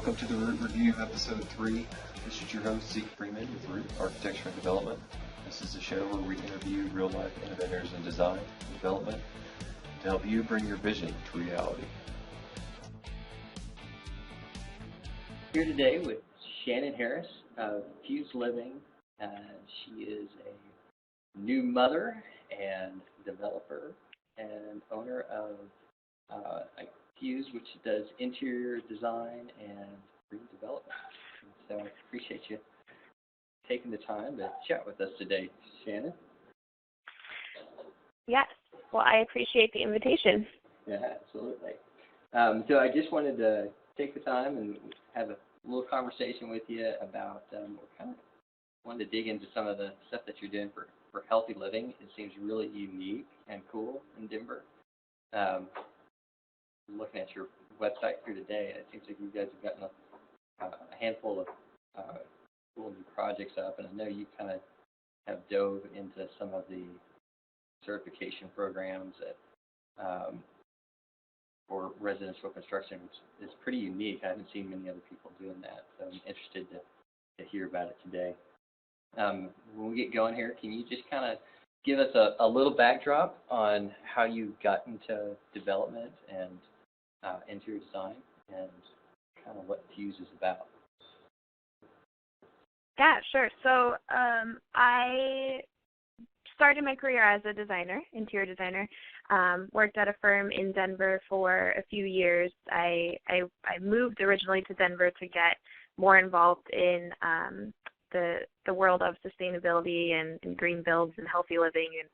Welcome to the Root Review, Episode 3. This is your host, Zeke Freeman with Root Architecture and Development. This is a show where we interview real-life innovators in design and development to help you bring your vision to reality. Here today with Shannon Harris of Fuse Living. She is a new mother and developer and owner of Fuse, which does interior design and redevelopment. So I appreciate you taking the time to chat with us today, Shannon. Yes. Well, I appreciate the invitation. Yeah, absolutely. So I just wanted to take the time and have a little conversation with you about wanted to dig into some of the stuff that you're doing for healthy living. It seems really unique and cool in Denver. Looking at your website here today, it seems like you guys have gotten a handful of cool new projects up, and I know you kind of have dove into some of the certification programs that for residential construction, which is pretty unique. I haven't seen many other people doing that, so I'm interested to hear about it today. When we get going here, can you just kind of give us a little backdrop on how you got into development and interior design and kind of what Fuse is about? Yeah, sure. So I started my career as a designer, interior designer. Worked at a firm in Denver for a few years. I moved originally to Denver to get more involved in the world of sustainability and green builds and healthy living and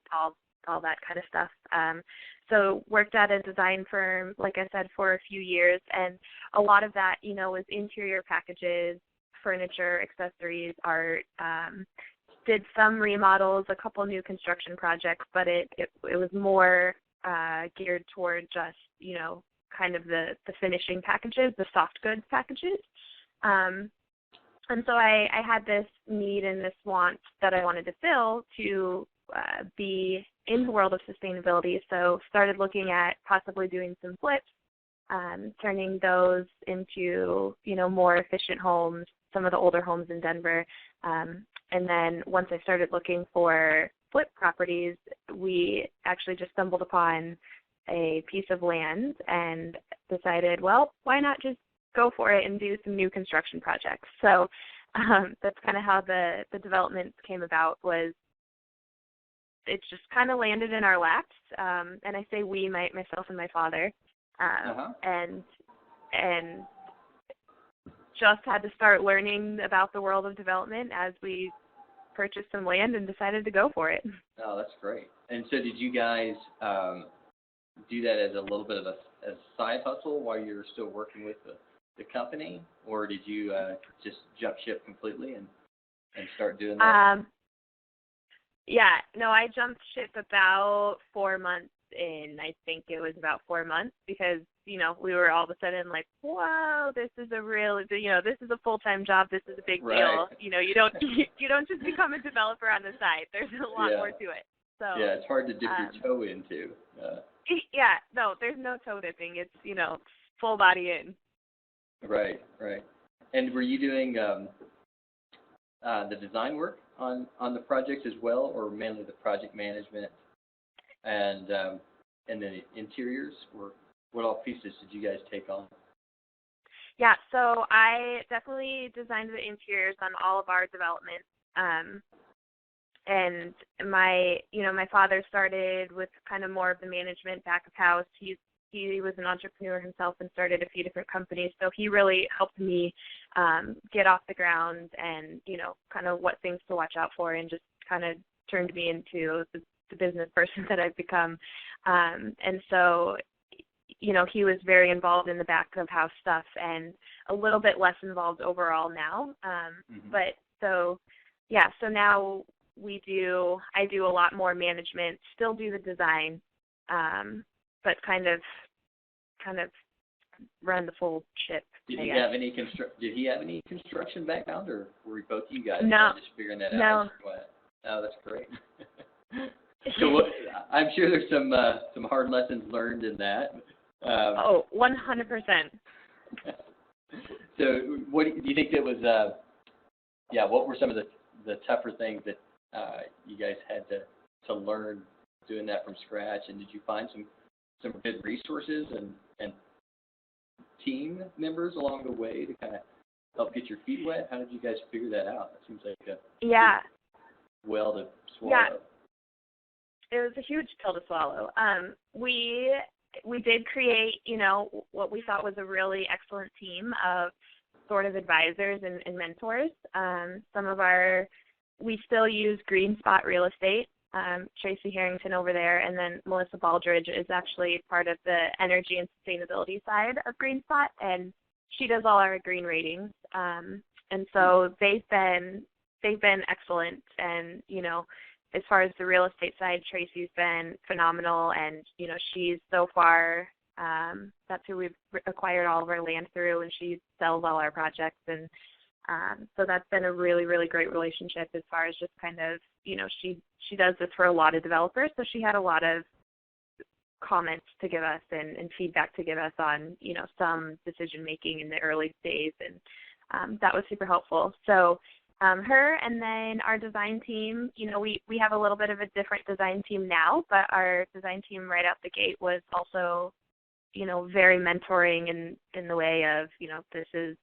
all that kind of stuff. So worked at a design firm, like I said, for a few years, and a lot of that, was interior packages, furniture, accessories, art. Did some remodels, a couple new construction projects, but it was more geared toward just, kind of the finishing packages, the soft goods packages. And so I had this need and this want that I wanted to fill to be in the world of sustainability. So started looking at possibly doing some flips, turning those into, more efficient homes, some of the older homes in Denver. And then once I started looking for flip properties, we actually just stumbled upon a piece of land and decided, well, why not just go for it and do some new construction projects. So that's kind of how the development came about. Was it just kind of landed in our laps, and I say we, myself and my father, and just had to start learning about the world of development as we purchased some land and decided to go for it. Oh, that's great. And so did you guys do that as a little bit of a side hustle while you were still working with the company, or did you just jump ship completely and start doing that? Yeah, no, I jumped ship about 4 months in. I think it was about 4 months because, we were all of a sudden like, whoa, this is this is a full-time job. This is a big deal. You don't just become a developer on the side. There's a lot more to it. So yeah, it's hard to dip your toe into. Yeah, no, there's no toe dipping. It's, full body in. Right. And were you doing the design work on the projects as well, or mainly the project management and the interiors? Or what all pieces did you guys take on? Yeah, so I definitely designed the interiors on all of our developments. And my father started with kind of more of the management back of house. He was an entrepreneur himself and started a few different companies, so he really helped me get off the ground and, kind of what things to watch out for, and just kind of turned me into the business person that I've become. And so, he was very involved in the back of house stuff and a little bit less involved overall now. But so now I do a lot more management, still do the design, but kind of run the full ship. Did he have any construction background, or were both you guys just figuring that out? No. Oh, that's great. So I'm sure there's some hard lessons learned in that. 100%. So what do you think that was, what were some of the tougher things that you guys had to learn doing that from scratch? And did you find some good resources and team members along the way to kind of help get your feet wet? How did you guys figure that out? It seems like a well to swallow. Yeah. It was a huge pill to swallow. We did create, what we thought was a really excellent team of sort of advisors and mentors. We still use Green Spot Real Estate, Tracy Harrington over there, and then Melissa Baldridge is actually part of the energy and sustainability side of Green Spot, and she does all our green ratings. And so they've been excellent, and, as far as the real estate side, Tracy's been phenomenal, and, she's so far, that's who we've acquired all of our land through, and she sells all our projects, and so that's been a really, really great relationship as far as just kind of, she does this for a lot of developers, so she had a lot of comments to give us and feedback to give us on, some decision making in the early days, and that was super helpful. So her and then our design team, we have a little bit of a different design team now, but our design team right out the gate was also, very mentoring in the way of, this is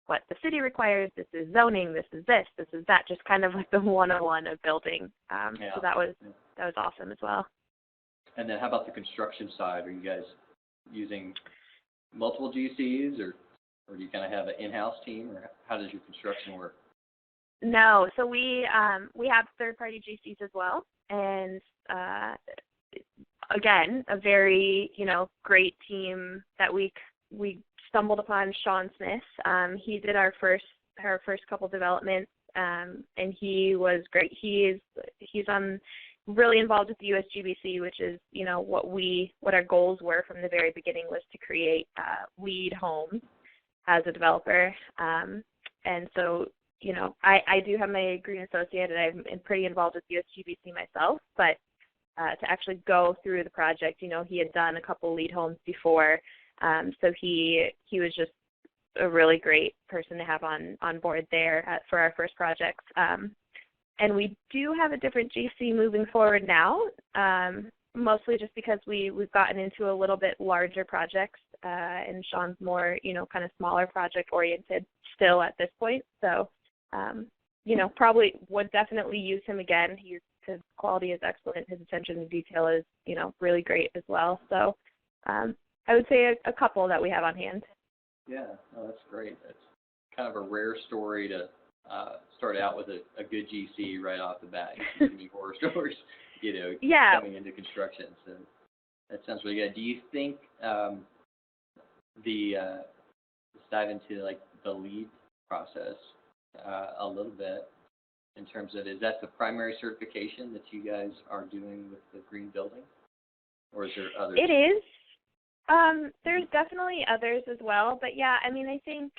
what the city requires, this is zoning, this is that, just kind of like the 101 of building. So that was awesome as well. And then how about the construction side? Are you guys using multiple GCs or do you kind of have an in-house team, or how does your construction work? No, so we have third-party GCs as well, and again, a very great team that we stumbled upon. Sean Smith, he did our first couple developments, and he was great. He's really involved with the USGBC, which is what our goals were from the very beginning, was to create LEED homes as a developer, and so. I do have my green associate, and I'm pretty involved with USGBC myself, but to actually go through the project, he had done a couple LEED homes before, so he was just a really great person to have on board there for our first projects. And we do have a different GC moving forward now, mostly just because we've gotten into a little bit larger projects, and Sean's more, kind of smaller project oriented still at this point, so probably would definitely use him again. His quality is excellent. His attention to detail is, really great as well. So I would say a couple that we have on hand. Yeah, that's great. That's kind of a rare story to start out with a good GC right off the bat. You see horror stories, coming into construction. So that sounds really good. Do you think let's dive into like the LEED process a little bit in terms of, is that the primary certification that you guys are doing with the green building, or is there others? It is. There's definitely others as well, but yeah, I mean, I think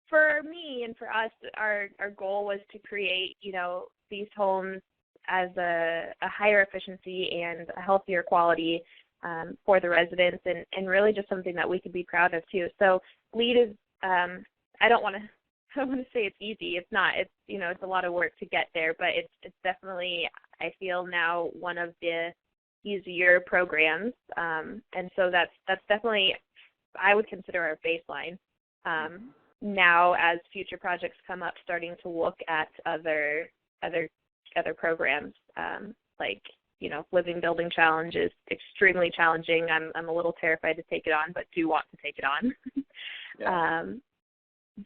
for me and for us, our goal was to create, these homes as a higher efficiency and a healthier quality for the residents, and really just something that we could be proud of too. So LEED is, I don't want to say it's easy. It's not. It's it's a lot of work to get there, but it's definitely, I feel now, one of the easier programs, and so that's definitely, I would consider, our baseline. Now, as future projects come up, starting to look at other programs, like Living Building Challenge is extremely challenging. I'm a little terrified to take it on, but do want to take it on. Yeah.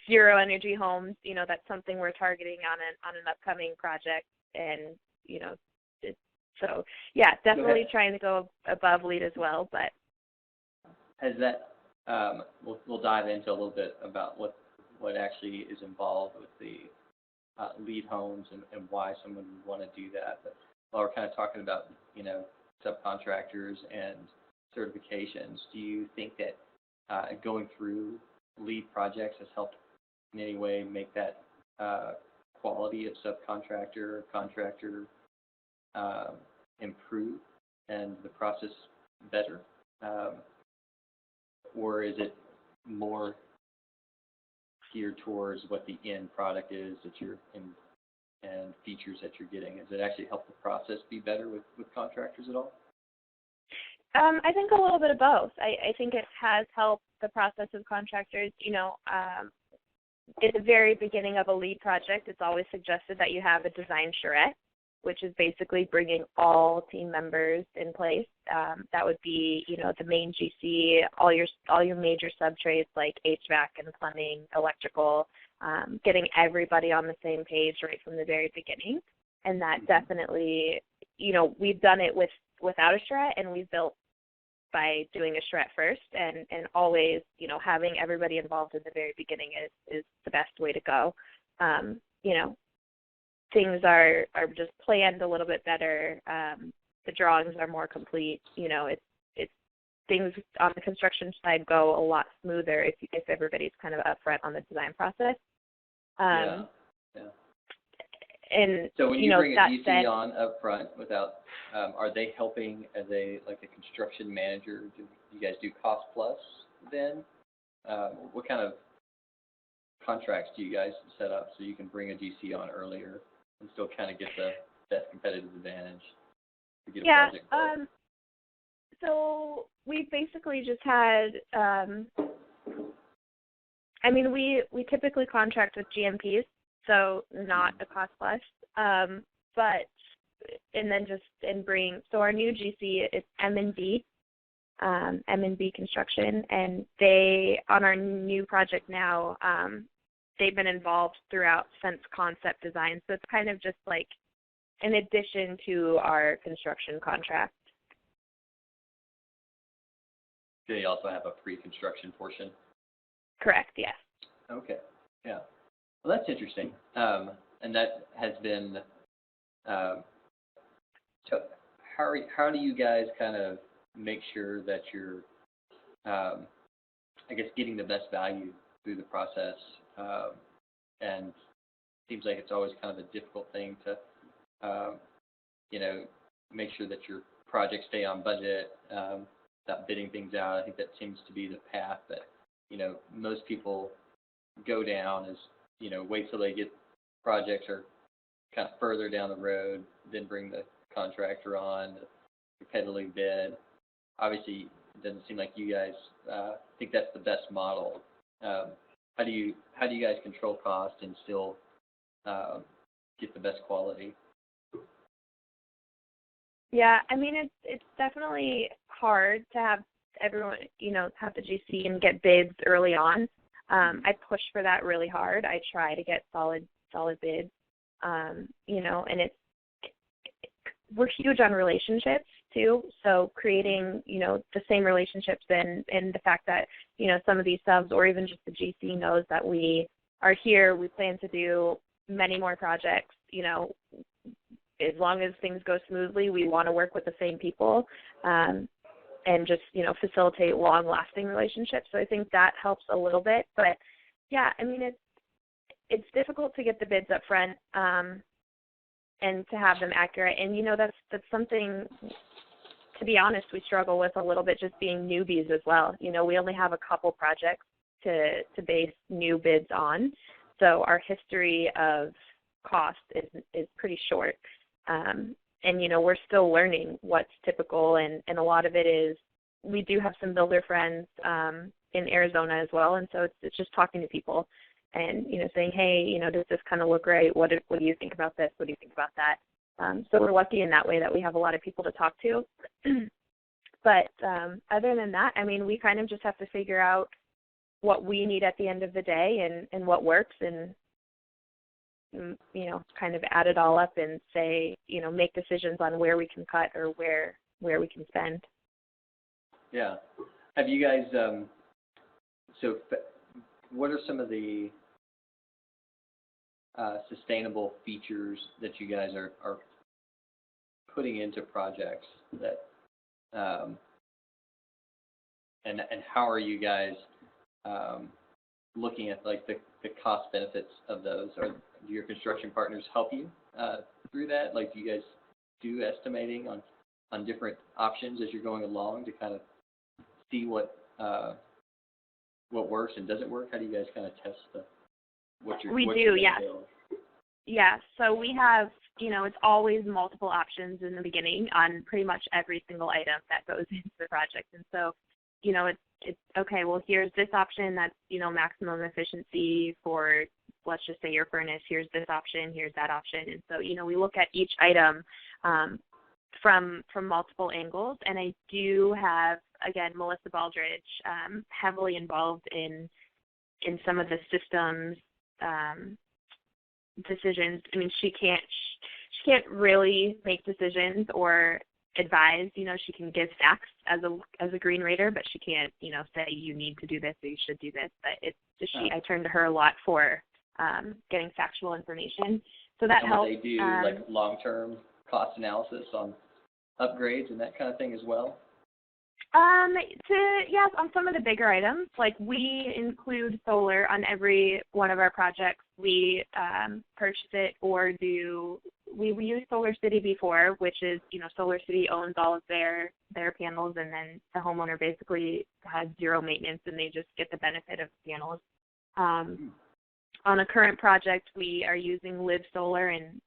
Zero energy homes, that's something we're targeting on an upcoming project, and so yeah, definitely trying to go above LEED as well. But has that we'll dive into a little bit about what actually is involved with the LEED homes and why someone would want to do that. But while we're kind of talking about subcontractors and certifications, do you think that going through LEED projects has helped in any way make that quality of subcontractor or contractor improve and the process better? Or is it more geared towards what the end product is that you're in and features that you're getting? Does it actually help the process be better with contractors at all? I think a little bit of both. I think it has helped the process of contractors. At the very beginning of a lead project, it's always suggested that you have a design charrette, which is basically bringing all team members in place. That would be, the main GC, all your major subtrades like HVAC and plumbing, electrical, getting everybody on the same page right from the very beginning. And that definitely, we've done it without a charrette, and we've built by doing a charrette first, and always, having everybody involved in the very beginning is the best way to go. Things are just planned a little bit better. The drawings are more complete. It's things on the construction side go a lot smoother if everybody's kind of upfront on the design process. Yeah. And so when you bring a GC said, on up front without, are they helping as a construction manager? Do you guys do cost plus then? What kind of contracts do you guys set up so you can bring a GC on earlier and still kind of get the best competitive advantage to get a project built? So we basically just had, we typically contract with GMPs, so not a cost plus, so our new GC is M&B Construction, and they, on our new project now, they've been involved throughout since concept design, so it's kind of just like in addition to our construction contract. Do they also have a pre-construction portion? Correct, yes. Okay, yeah. Well, that's interesting. And that has been, so how do you guys kind of make sure that you're, getting the best value through the process? And it seems like it's always kind of a difficult thing to, make sure that your projects stay on budget, without bidding things out. I think that seems to be the path that, most people go down is, wait till they get projects are kind of further down the road, then bring the contractor on, competitively bid. Obviously, it doesn't seem like you guys think that's the best model. How do you guys control cost and still get the best quality? Yeah, it's definitely hard to have everyone, have the GC and get bids early on. I push for that really hard. I try to get solid bids, and we're huge on relationships too. So creating, the same relationships and the fact that, some of these subs or even just the GC knows that we are here, we plan to do many more projects, as long as things go smoothly, we want to work with the same people, and just, facilitate long-lasting relationships. So I think that helps a little bit. But, yeah, it's difficult to get the bids up front and to have them accurate. And, that's something, to be honest, we struggle with a little bit, just being newbies as well. We only have a couple projects to base new bids on. So our history of cost is pretty short. And, we're still learning what's typical, and a lot of it is we do have some builder friends in Arizona as well, and so it's just talking to people and, saying, hey, does this kind of look right? What do you think about this? What do you think about that? So we're lucky in that way that we have a lot of people to talk to. But other than that, we kind of just have to figure out what we need at the end of the day and what works, and kind of add it all up and say, make decisions on where we can cut or where we can spend. Yeah. Have you guys, what are some of the sustainable features that you guys are putting into projects that, and how are you guys looking at like the cost benefits of those? Do your construction partners help you through that? Like, do you guys do estimating on different options as you're going along to kind of see what works and doesn't work? How do you guys kind of test what you're We what do, you're gonna yes. build. Yeah, so we have, it's always multiple options in the beginning on pretty much every single item that goes into the project. And so, it's okay, well, here's this option that's, maximum efficiency for, let's just say, your furnace. Here's this option, here's that option. And so, we look at each item from multiple angles. And I do have, again, Melissa Baldridge heavily involved in some of the systems decisions. I mean, she can't really make decisions or advise. She can give facts as a green rater, but she can't, say you need to do this or you should do this. But I turn to her a lot for getting factual information. So that helps. They do like long-term cost analysis on upgrades and that kind of thing as well. Yes, on some of the bigger items, like we include solar on every one of our projects. We purchase it or we used Solar City before, which is, Solar City owns all of their panels, and then the homeowner basically has zero maintenance and they just get the benefit of the panels. On a current project, we are using Live Solar, and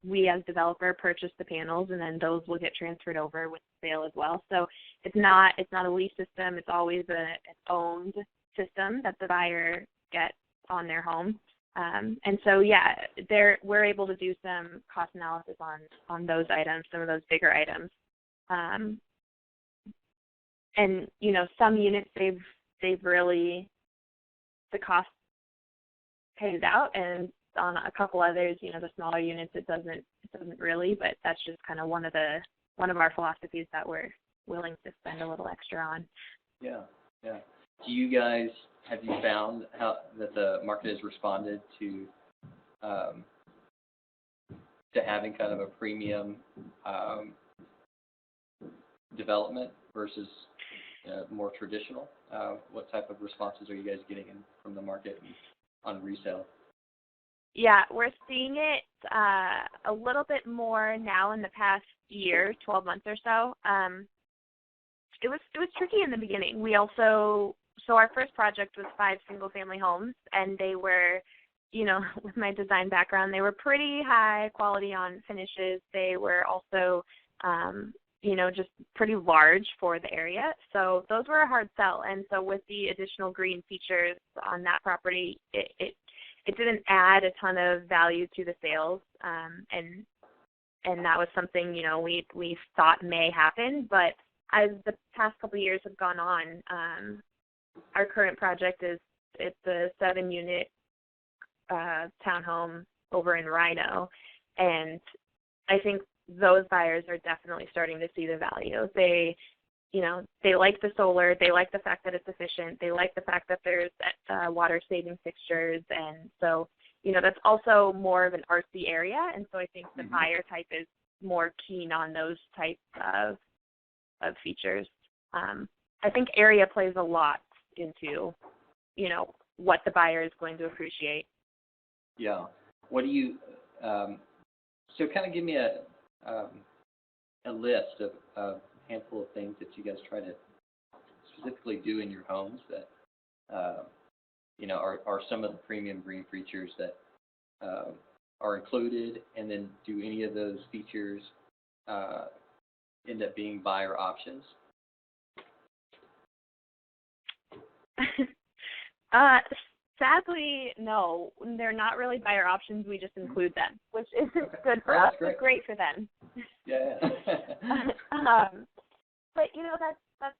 we as developer purchase the panels, and then those will get transferred over with the sale as well. So it's not a lease system. It's always an owned system that the buyer gets on their home. And so, yeah, we're able to do some cost analysis on those items, some of those bigger items. And, some units, they've really, the cost pays out, and on a couple others, the smaller units, it doesn't really, but that's just kind of one of our philosophies that we're willing to spend a little extra on. Yeah. Have you found how that the market has responded to having kind of a premium development versus more traditional? What type of responses are you guys getting from the market on resale? Yeah, we're seeing it a little bit more now in the past year, 12 months or so. It was tricky in the beginning. So our first project was 5 single-family homes, and they were, with my design background, they were pretty high quality on finishes. They were also, just pretty large for the area. So those were a hard sell. And so with the additional green features on that property, it didn't add a ton of value to the sales, and that was something, we thought may happen. But as the past couple of years have gone on, our current project it's a 7-unit townhome over in Rhino, and I think those buyers are definitely starting to see the value. They like the solar, they like the fact that it's efficient, they like the fact that there's water-saving fixtures, and so, that's also more of an artsy area, and so I think the buyer type is more keen on those types of features. I think area plays a lot into, what the buyer is going to appreciate. Yeah. What do you, so kind of give me a list of a handful of things that you guys try to specifically do in your homes that, are some of the premium green features that are included, and then do any of those features end up being buyer options? Sadly, no. They're not really buyer options. We just include them, which isn't good for us, but great for them. Yeah. But that's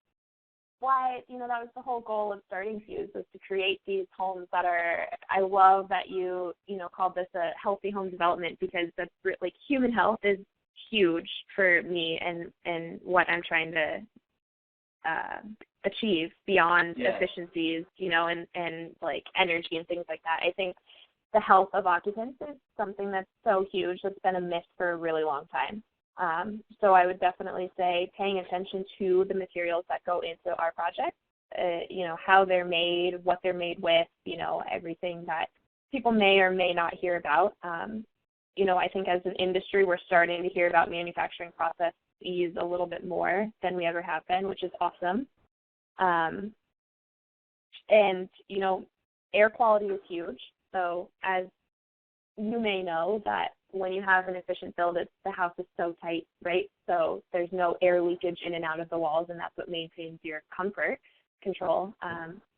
why that was the whole goal of starting Fuse, was to create these homes that are. I love that you called this a healthy home development, because that's like human health is huge for me and what I'm trying to achieve beyond efficiencies, and like energy and things like that. I think the health of occupants is something that's so huge that's been a myth for a really long time. So I would definitely say paying attention to the materials that go into our project, how they're made, what they're made with, everything that people may or may not hear about. I think as an industry, we're starting to hear about manufacturing processes a little bit more than we ever have been, which is awesome. And, air quality is huge. So as you may know that when you have an efficient build, the house is so tight, right? So there's no air leakage in and out of the walls, and that's what maintains your comfort control.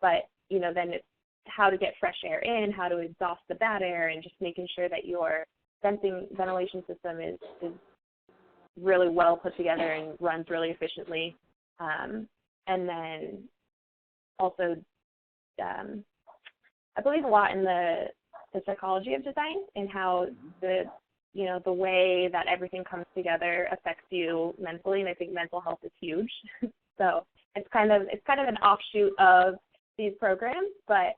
But, then it's how to get fresh air in, how to exhaust the bad air, and just making sure that your ventilation system is really well put together and runs really efficiently. And then also, I believe a lot in the psychology of design and how the way that everything comes together affects you mentally, and I think mental health is huge. So it's kind of an offshoot of these programs, but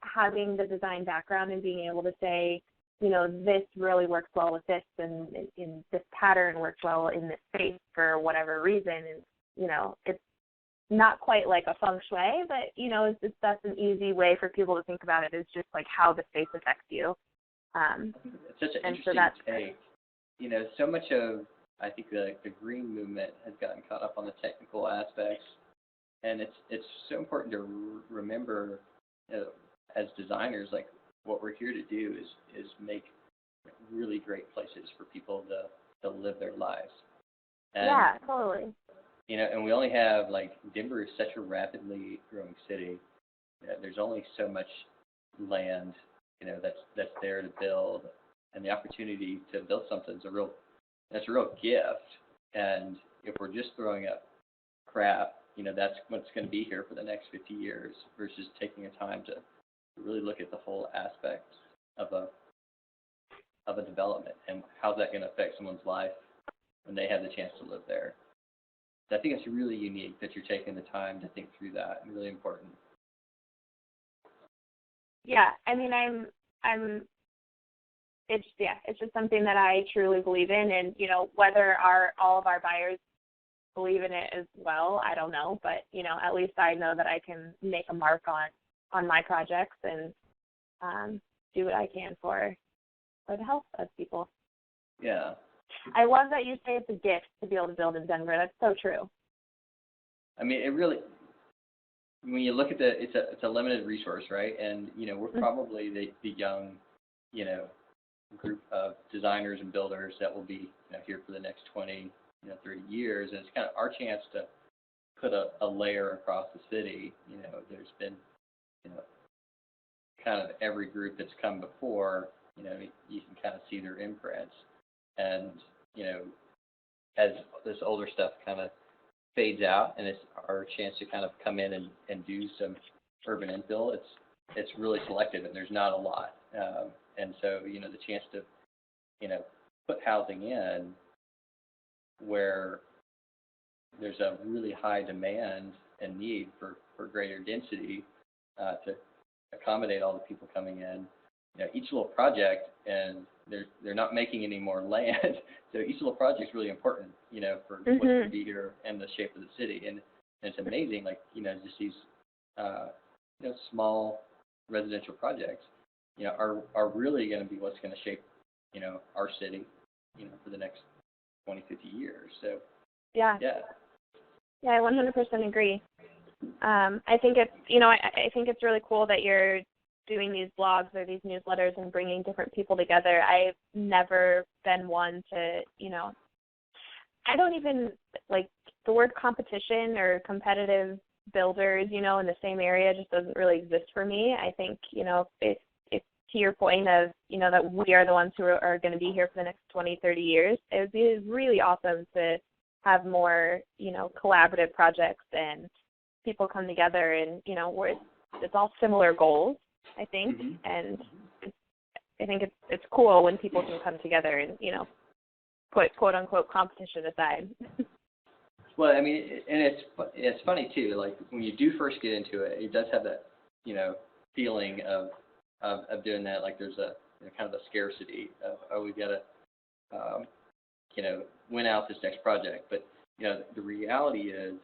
having the design background and being able to say, this really works well with this, and in this pattern works well in this space for whatever reason, and it's not quite like a feng shui, but that's an easy way for people to think about it. Is just like how the space affects you. It's such an interesting take. So much of, I think, the green movement has gotten caught up on the technical aspects, and it's so important to remember, as designers, like what we're here to do is make really great places for people to live their lives. And, yeah, totally. And we only have, like, Denver is such a rapidly growing city that there's only so much land, that's there to build, and the opportunity to build something is a real gift. And if we're just throwing up crap, that's what's going to be here for the next 50 years, versus taking a time to really look at the whole aspect of a development and how's that going to affect someone's life when they have the chance to live there. I think it's really unique that you're taking the time to think through that, and really important. Yeah, I mean, it's just something that I truly believe in, and whether all of our buyers believe in it as well, I don't know, but at least I know that I can make a mark on my projects and do what I can for the health of people. Yeah. I love that you say it's a gift to be able to build in Denver. That's so true. I mean, it really, when you look at it's a limited resource, right? And, we're probably the young, group of designers and builders that will be here for the next 20, 30 years. And it's kind of our chance to put a layer across the city. There's been, kind of every group that's come before, you can kind of see their imprints. And, as this older stuff kind of fades out and it's our chance to kind of come in and do some urban infill, it's really selective, and there's not a lot. And so, the chance to, put housing in where there's a really high demand and need for greater density to accommodate all the people coming in. Each little project, and they're not making any more land, so each little project is really important, for what's going to be here and the shape of the city. And it's amazing, like, just these, small residential projects, are really going to be what's going to shape, our city, for the next 20, 50 years. So, yeah, I 100% agree. I think it's, I think it's really cool that you're doing these blogs or these newsletters and bringing different people together. I've never been one to, I don't even, like, the word competition or competitive builders, in the same area just doesn't really exist for me. I think, if to your point of, that we are the ones who are going to be here for the next 20, 30 years, it would be really awesome to have more, collaborative projects and people come together and, where it's all similar goals, I think, and I think it's cool when people can come together and, put quote-unquote competition aside. Well, I mean, and it's funny, too, like, when you do first get into it, it does have that, feeling of doing that, like there's a kind of a scarcity of, oh, we've got to, win out this next project. But, the reality is,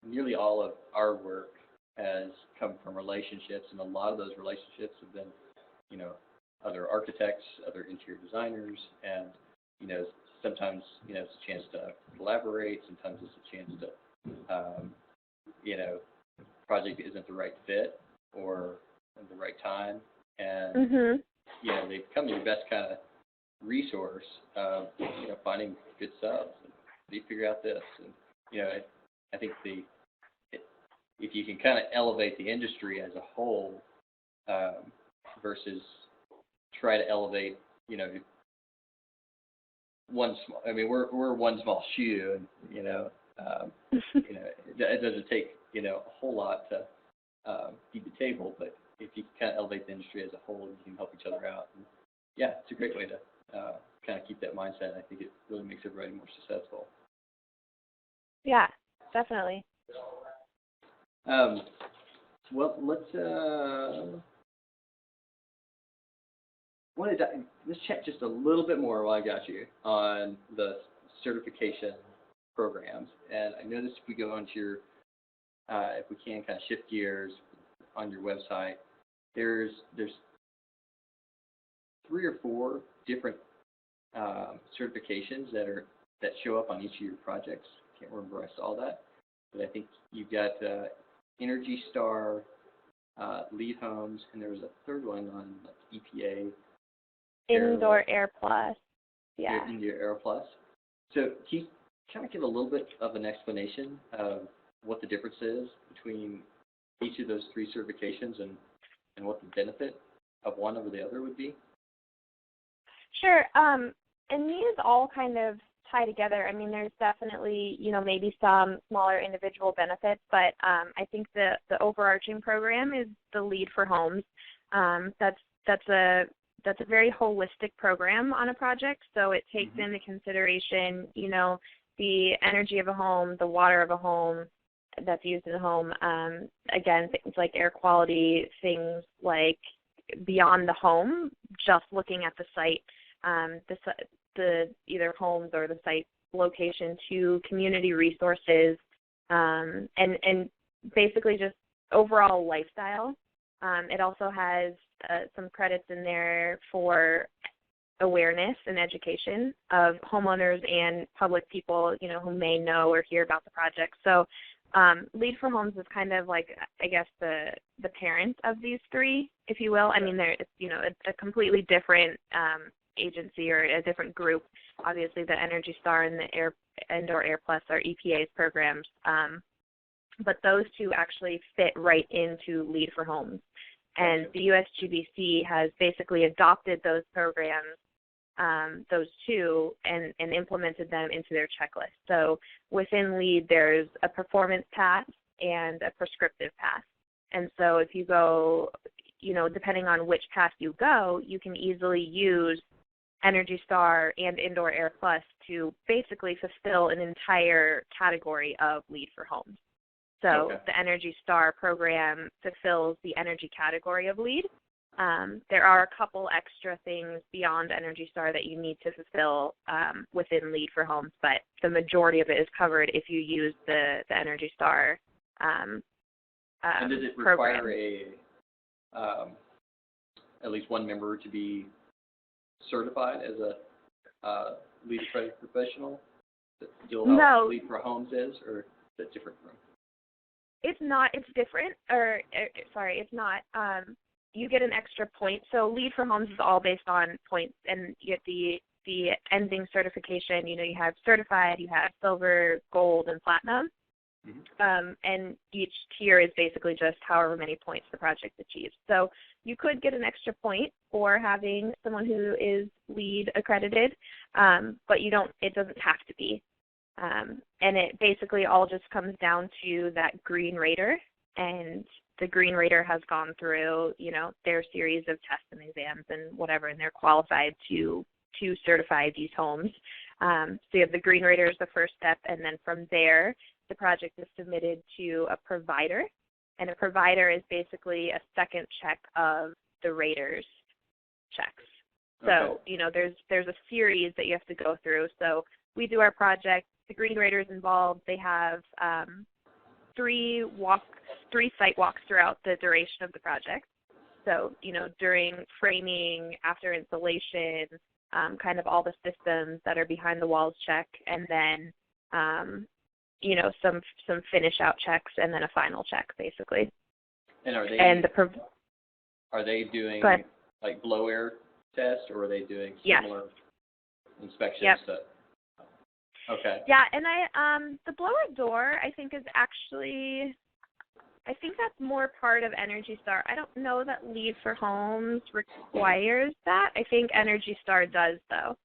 nearly all of our work has come from relationships, and a lot of those relationships have been, other architects, other interior designers, and, sometimes, it's a chance to collaborate, sometimes it's a chance to, project isn't the right fit, or at the right time, and Mhm. they become your best kind of resource of finding good subs. And how do you figure out this? And I think if you can kind of elevate the industry as a whole versus try to elevate one small. I mean, we're one small shoe, and it doesn't take a whole lot to feed the table. But if you kind of elevate the industry as a whole, you can help each other out. And yeah, it's a great way to kind of keep that mindset. I think it really makes everybody more successful. Yeah, definitely. Well, let's let's chat just a little bit more while I got you on the certification programs. And I noticed if we go onto your, if we can kind of shift gears on your website, there's 3 or 4 different certifications that show up on each of your projects. Can't remember where I saw that, but I think you've got Energy Star, Lead Homes, and there was a third one on EPA. Indoor Air Plus. Yeah. Indoor Air Plus. So can you kind of give a little bit of an explanation of what the difference is between each of those 3 certifications and what the benefit of one over the other would be? Sure. And these all kind of tie together. I mean, there's definitely, maybe some smaller individual benefits, but I think the overarching program is the Lead for Homes. That's a very holistic program on a project, so it takes into consideration, the energy of a home, the water of a home that's used in a home. Again, things like air quality, things like beyond the home, just looking at the site, the either homes or the site location, to community resources, and basically just overall lifestyle. It also has some credits in there for awareness and education of homeowners and public people, who may know or hear about the project. So Lead for Homes is kind of like, I guess, the parent of these 3, if you will. I mean, it's a completely different agency or a different group. Obviously, the Energy Star and the Indoor Air Plus are EPA's programs, but those 2 actually fit right into Lead for Homes. And the USGBC has basically adopted those programs, those 2, and implemented them into their checklist. So within Lead, there's a performance path and a prescriptive path. And so if you go, depending on which path you go, you can easily use Energy Star and Indoor Air Plus to basically fulfill an entire category of Lead for Homes. So the Energy Star program fulfills the energy category of Lead. There are a couple extra things beyond Energy Star that you need to fulfill within Lead for Homes, but the majority of it is covered if you use the Energy Star and does it require at least one member to be certified as a lead accredited professional? No. Lead for Homes is, or is that different from? It's not. It's different. It's not. You get an extra point. So Lead for Homes is all based on points, and you get the ending certification. You have certified, you have silver, gold, and platinum. And each tier is basically just however many points the project achieves. So you could get an extra point for having someone who is LEED accredited, but you don't. It doesn't have to be. And it basically all just comes down to that green rater, and the green rater has gone through, their series of tests and exams and whatever, and they're qualified to certify these homes. So you have the green rater as the first step, and then from there, the project is submitted to a provider, and a provider is basically a second check of the rater's checks. So, there's a series that you have to go through. So we do our project. The green rater is involved. They have 3 site walks throughout the duration of the project. So, during framing, after installation, kind of all the systems that are behind the walls check, and then, some finish out checks, and then a final check, basically. And are they are they doing Go ahead. like blow air tests, or are they doing Yes. similar inspections? Yep. Okay. Yeah, and the blower door I think is actually, I think that's more part of Energy Star. I don't know that Lead for Homes requires that. I think Energy Star does though.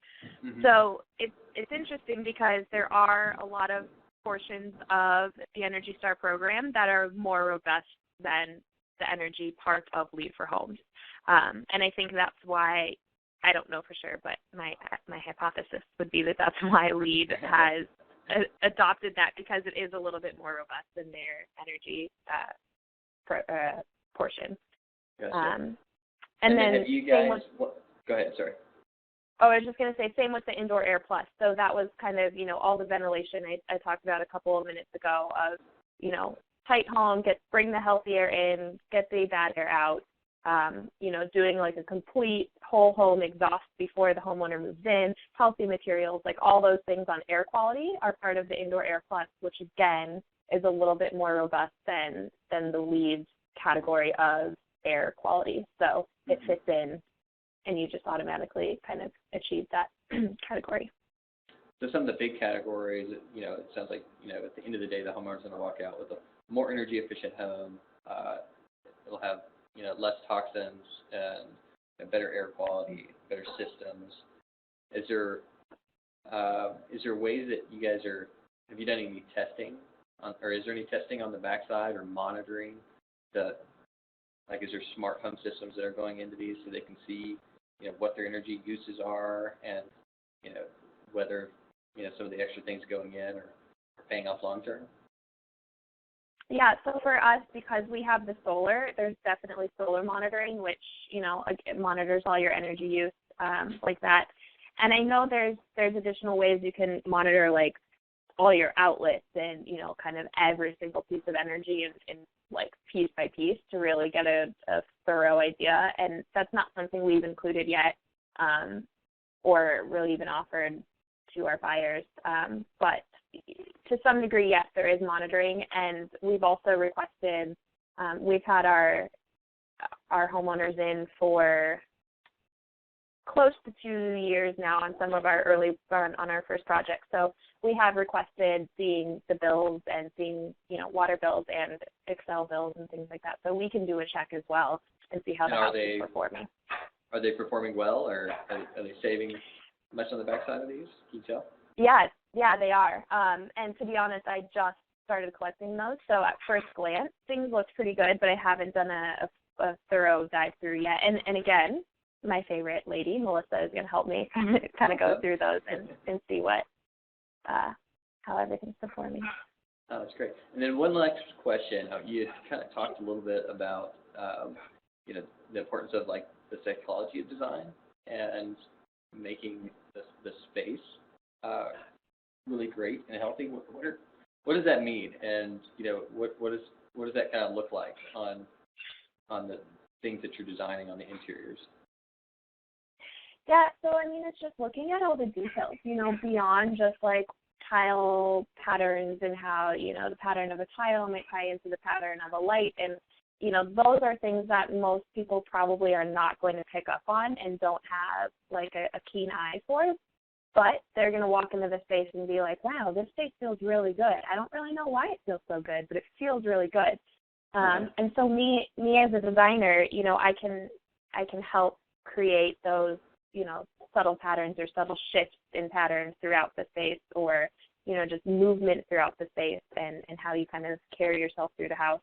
Mm-hmm. So it's interesting because there are a lot of portions of the Energy Star program that are more robust than the energy part of Lead for Homes. And I think that's why, I don't know for sure, but my hypothesis would be that that's why Lead has adopted that, because it is a little bit more robust than their energy portion. Gotcha. And then have you guys, go ahead, sorry. Oh, I was just going to say, same with the Indoor Air Plus. So that was kind of, all the ventilation I talked about a couple of minutes ago of, tight home, bring the healthy air in, get the bad air out, doing like a complete whole home exhaust before the homeowner moves in, healthy materials, like all those things on air quality are part of the Indoor Air Plus, which again is a little bit more robust than the Lead category of air quality. So it fits in, and you just automatically kind of achieve that category. So some of the big categories, it sounds like, at the end of the day, the homeowner's going to walk out with a more energy efficient home. It'll have, less toxins and better air quality, better systems. Is there ways that you guys have you done any testing or is there any testing on the backside or monitoring is there smart home systems that are going into these so they can see, what their energy uses are and, whether, some of the extra things going in are paying off long term? Yeah, so for us, because we have the solar, there's definitely solar monitoring, which, it monitors all your energy use like that. And I know there's additional ways you can monitor, like, all your outlets and, kind of every single piece of energy and like, piece by piece to really get a thorough idea. And that's not something we've included yet or really even offered to our buyers. But to some degree, yes, there is monitoring, and we've also requested, we've had our homeowners in for close to 2 years now on some of our on our first project. So we have requested seeing the bills and seeing, water bills and Excel bills and things like that. So we can do a check as well and see how the house is performing. Are they performing well, or are they saving much on the backside of these? Can you tell? Yeah, they are. And to be honest, I just started collecting those. So at first glance, things look pretty good, but I haven't done a thorough dive through yet. And again, my favorite lady, Melissa, is going to help me kind of go through those and see what, how everything's performing. Oh, that's great. And then one last question. You kind of talked a little bit about, the importance of like the psychology of design and making the space really great and healthy. What does that mean? And what does that kind of look like on the things that you're designing on the interiors? Yeah, so I mean, it's just looking at all the details, beyond just like tile patterns and how, the pattern of a tile might tie into the pattern of a light. And, those are things that most people probably are not going to pick up on and don't have like a keen eye for. But they're going to walk into the space and be like, wow, this space feels really good. I don't really know why it feels so good, but it feels really good. And so me as a designer, I can help create those, subtle patterns or subtle shifts in patterns throughout the space, or, just movement throughout the space and how you kind of carry yourself through the house.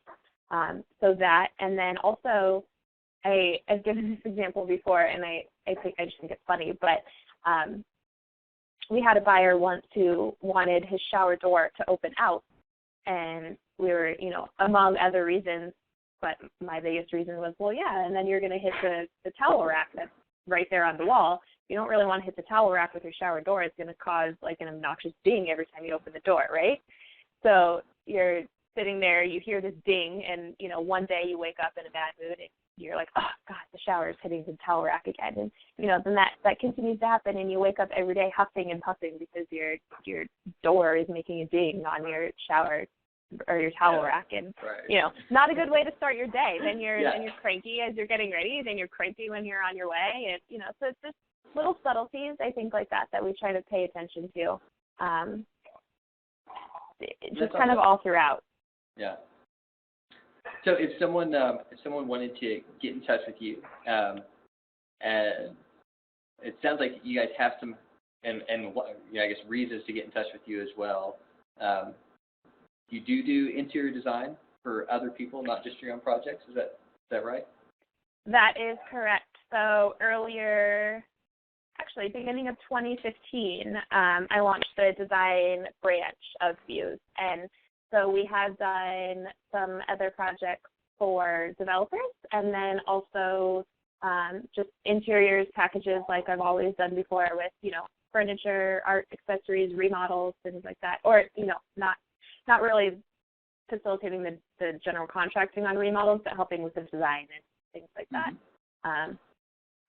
So that, and then also I've given this example before, and I just think it's funny, but we had a buyer once who wanted his shower door to open out, and we were, among other reasons, but my biggest reason was, well, yeah, and then you're going to hit the towel rack that's right there on the wall. You don't really want to hit the towel rack with your shower door. It's going to cause like an obnoxious ding every time you open the door, right? So you're sitting there, you hear this ding, and, one day you wake up in a bad mood and you're like, oh, God, the shower is hitting the towel rack again. And, then that continues to happen, and you wake up every day huffing and puffing because your door is making a ding on your shower or your towel Yeah. rack, and Right. not a good way to start your day. Then you're Yeah. then you're cranky as you're getting ready. Then you're cranky when you're on your way, and so it's just little subtleties, I think, like that we try to pay attention to. Just kind of all throughout. Yeah. So if someone wanted to get in touch with you, and it sounds like you guys have some and I guess reasons to get in touch with you as well. You do interior design for other people, not just your own projects. Is that right? That is correct. So beginning of 2015, I launched the design branch of Fuse, and so we have done some other projects for developers, and then also just interiors packages like I've always done before with, furniture, art, accessories, remodels, things like that. Or, not really facilitating the general contracting on remodels, but helping with the design and things like that.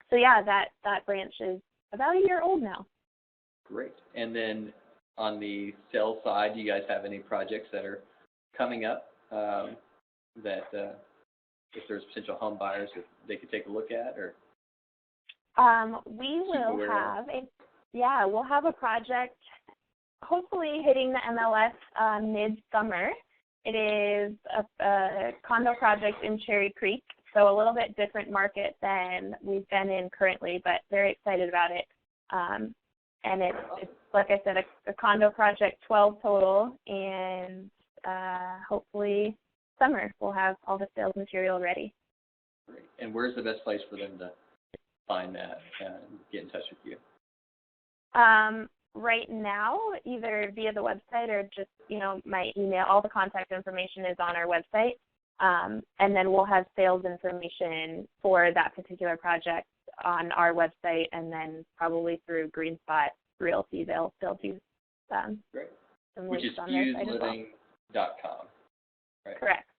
So yeah, that branch is about a year old now. Great. And then on the sales side, do you guys have any projects that are coming up that if there's potential home buyers, if they could take a look at, or? We'll have a project hopefully hitting the MLS mid-summer. It is a condo project in Cherry Creek, so a little bit different market than we've been in currently, but very excited about it. And it's like I said, a condo project, 12 total, and hopefully summer we'll have all the sales material ready. Great. And where's the best place for them to find that and get in touch with you? Right now, either via the website or just, my email. All the contact information is on our website. And then we'll have sales information for that particular project on our website, and then probably through GreenSpot Realty, they'll do Great. some Which links is on their site as well. fuseliving.com, right? Correct.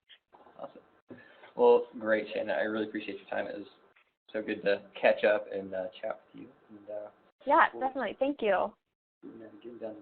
Awesome. Well, great, Shannon. I really appreciate your time. It was so good to catch up and chat with you. And, Yeah, definitely. Thank you. getting down to